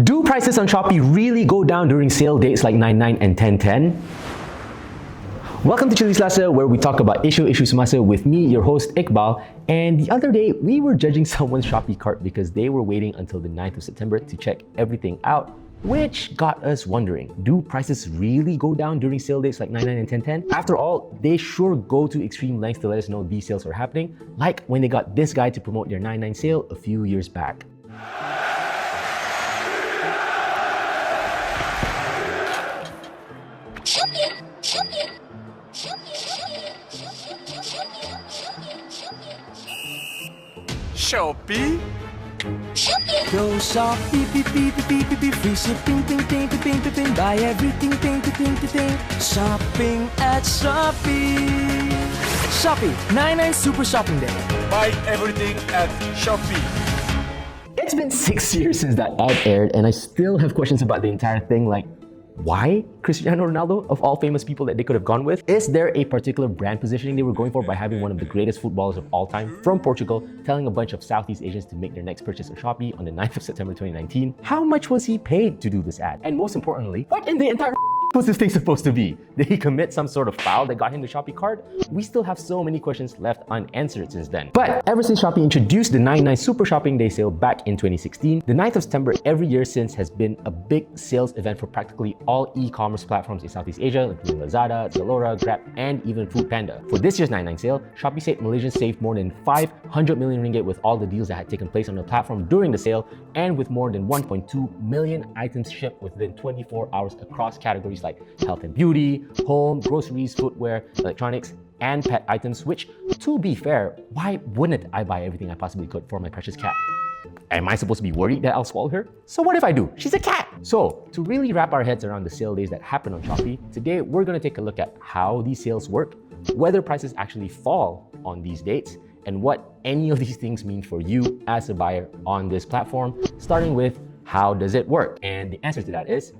Do prices on Shopee really go down during sale dates like 9/9 and 10/10? Welcome to Ciliselasa, where we talk about issue semasa with me, your host Iqbal. And the other day, we were judging someone's Shopee cart because they were waiting until the 9th of September to check everything out, which got us wondering, do prices really go down during sale dates like 9/9 and 10/10? After all, they sure go to extreme lengths to let us know these sales are happening, like when they got this guy to promote their 9/9 sale a few years back. Shopee? Go Shopee, beep, beep, beep, beep, beep, beep, free shipping, ping, ping, ping, ping, ping, ping, buy everything, ping, ping, ping, ping, ping, shopping at Shopee. Shopee, 9/9 Super Shopping Day. Buy everything at Shopee. It's been 6 years since that ad aired, and I still have questions about the entire thing, like, why Cristiano Ronaldo, of all famous people that they could have gone with? Is there a particular brand positioning they were going for by having one of the greatest footballers of all time from Portugal telling a bunch of Southeast Asians to make their next purchase on Shopee on the 9th of September 2019? How much was he paid to do this ad? And most importantly, what in the entire was this thing supposed to be? Did he commit some sort of foul that got him the Shopee card? We still have so many questions left unanswered since then. But ever since Shopee introduced the 9/9 Super Shopping Day sale back in 2016, the 9th of September every year since has been a big sales event for practically all e-commerce platforms in Southeast Asia, including Lazada, Zalora, Grab, and even Foodpanda. For this year's 9/9 sale, Shopee said Malaysians saved more than 500 million ringgit with all the deals that had taken place on the platform during the sale, and with more than 1.2 million items shipped within 24 hours across categories like health and beauty, home, groceries, footwear, electronics, and pet items, which, to be fair, why wouldn't I buy everything I possibly could for my precious cat? Am I supposed to be worried that I'll swallow her? So what if I do? She's a cat! So, to really wrap our heads around the sale days that happen on Shopee, today we're going to take a look at how these sales work, whether prices actually fall on these dates, and what any of these things mean for you as a buyer on this platform, starting with how does it work? And the answer to that is,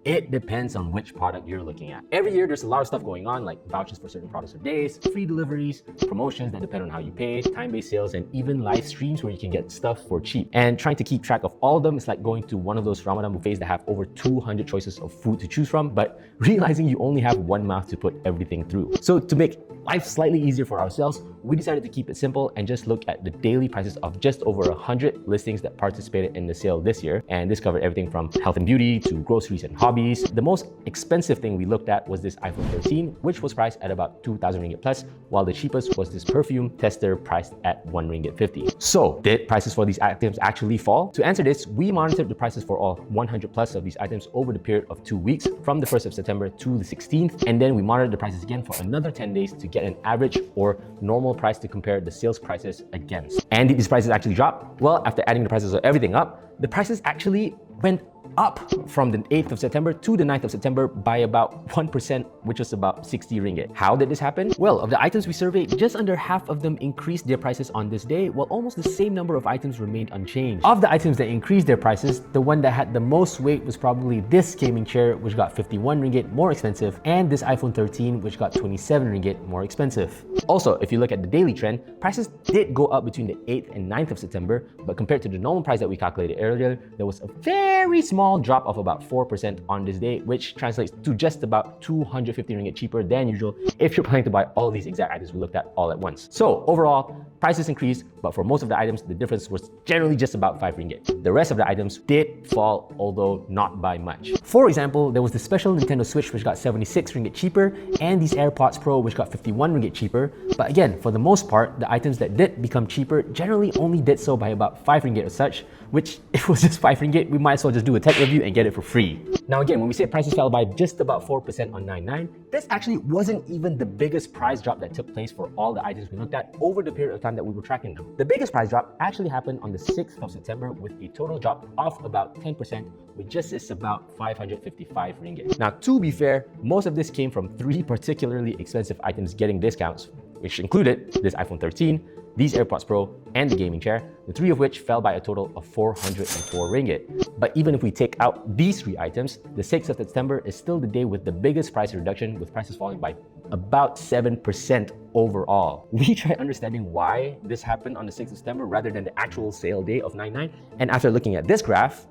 it depends on which product you're looking at. Every year, there's a lot of stuff going on, like vouchers for certain products or days, free deliveries, promotions that depend on how you pay, time-based sales, and even live streams where you can get stuff for cheap. And trying to keep track of all of them is like going to one of those Ramadan buffets that have over 200 choices of food to choose from, but realizing you only have one mouth to put everything through. So to make life slightly easier for ourselves, we decided to keep it simple and just look at the daily prices of just over 100 listings that participated in the sale this year. And this covered everything from health and beauty to groceries and hobbies. The most expensive thing we looked at was this iPhone 13, which was priced at about 2,000 ringgit plus, while the cheapest was this perfume tester priced at 1 ringgit 50. So, did prices for these items actually fall? To answer this, we monitored the prices for all 100 plus of these items over the period of 2 weeks, from the 1st of September to the 16th, and then we monitored the prices again for another 10 days to get an average or normal price to compare the sales prices against. And did these prices actually drop? Well, after adding the prices of everything up, the prices actually went up from the 8th of September to the 9th of September by about 1%, which was about 60 ringgit. How did this happen? Well, of the items we surveyed, just under half of them increased their prices on this day, while almost the same number of items remained unchanged. Of the items that increased their prices, the one that had the most weight was probably this gaming chair, which got 51 ringgit more expensive, and this iPhone 13, which got 27 ringgit more expensive. Also, if you look at the daily trend, prices did go up between the 8th and 9th of September, but compared to the normal price that we calculated earlier, there was a very small drop of about 4% on this day, which translates to just about 250 ringgit cheaper than usual if you're planning to buy all of these exact items we looked at all at once. So overall, prices increased, but for most of the items, the difference was generally just about 5 ringgit. The rest of the items did fall, although not by much. For example, there was the special Nintendo Switch, which got 76 ringgit cheaper, and these AirPods Pro, which got 51 ringgit cheaper. But again, for the most part, the items that did become cheaper generally only did so by about 5 ringgit or such, which if it was just 5 ringgit, we might as well just do a tech review and get it for free. Now again, when we say prices fell by just about 4% on 9/9, this actually wasn't even the biggest price drop that took place for all the items we looked at over the period of time that we were tracking them. The biggest price drop actually happened on the 6th of September with a total drop of about 10%, which just is about 555 ringgit. Now to be fair, most of this came from 3 particularly expensive items getting discounts, which included this iPhone 13, these AirPods Pro, and the gaming chair, the 3 of which fell by a total of 404 ringgit. But even if we take out these 3 items, the 6th of September is still the day with the biggest price reduction, with prices falling by about 7% overall. We tried understanding why this happened on the 6th of September rather than the actual sale day of 9/9, and after looking at this graph,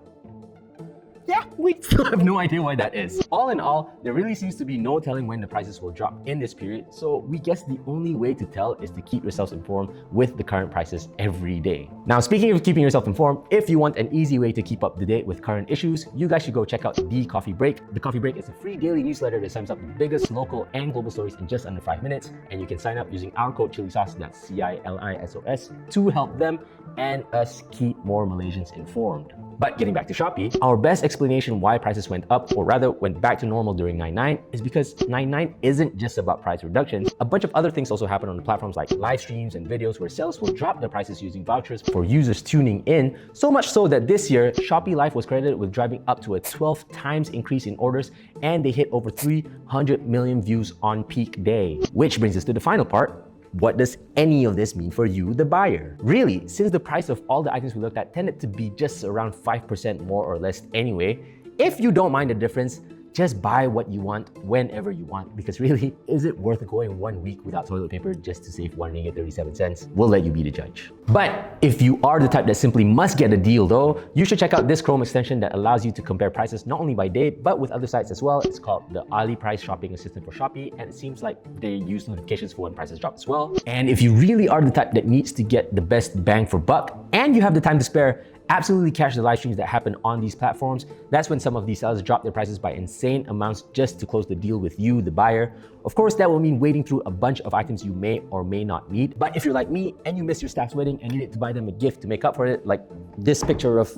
yeah, we still have no idea why that is. All in all, there really seems to be no telling when the prices will drop in this period, so we guess the only way to tell is to keep yourselves informed with the current prices every day. Now, speaking of keeping yourself informed, if you want an easy way to keep up to date with current issues, you guys should go check out The Coffee Break. The Coffee Break is a free daily newsletter that sums up the biggest local and global stories in just under 5 minutes, and you can sign up using our code Ciliselasa, that's CILISOS, to help them and us keep more Malaysians informed. But getting back to Shopee, our best explanation why prices went up, or rather went back to normal during 9/9, is because 9/9 isn't just about price reductions. A bunch of other things also happen on the platforms like live streams and videos where sellers will drop their prices using vouchers for users tuning in, so much so that this year, Shopee Live was credited with driving up to a 12 times increase in orders, and they hit over 300 million views on peak day. Which brings us to the final part. What does any of this mean for you, the buyer? Really, since the price of all the items we looked at tended to be just around 5% more or less anyway, if you don't mind the difference, just buy what you want whenever you want, because really, is it worth going 1 week without toilet paper just to save 1 ringgit 37 cents? We'll let you be the judge. But if you are the type that simply must get a deal though, you should check out this Chrome extension that allows you to compare prices not only by day, but with other sites as well. It's called the Ali Price Shopping Assistant for Shopee, and it seems like they use notifications for when prices drop as well. And if you really are the type that needs to get the best bang for buck, and you have the time to spare, absolutely catch the live streams that happen on these platforms. That's when some of these sellers drop their prices by insane amounts just to close the deal with you, the buyer. Of course, that will mean wading through a bunch of items you may or may not need. But if you're like me and you missed your staff's wedding and needed to buy them a gift to make up for it, like this picture of,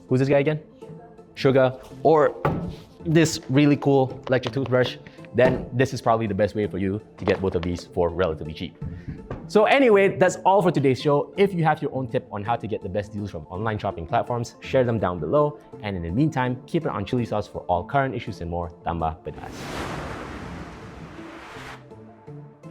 who's this guy again? Sugar, or this really cool electric toothbrush, then this is probably the best way for you to get both of these for relatively cheap. So anyway, that's all for today's show. If you have your own tip on how to get the best deals from online shopping platforms, share them down below. And in the meantime, keep it on Chili Sauce for all current issues and more. Tambah pedas.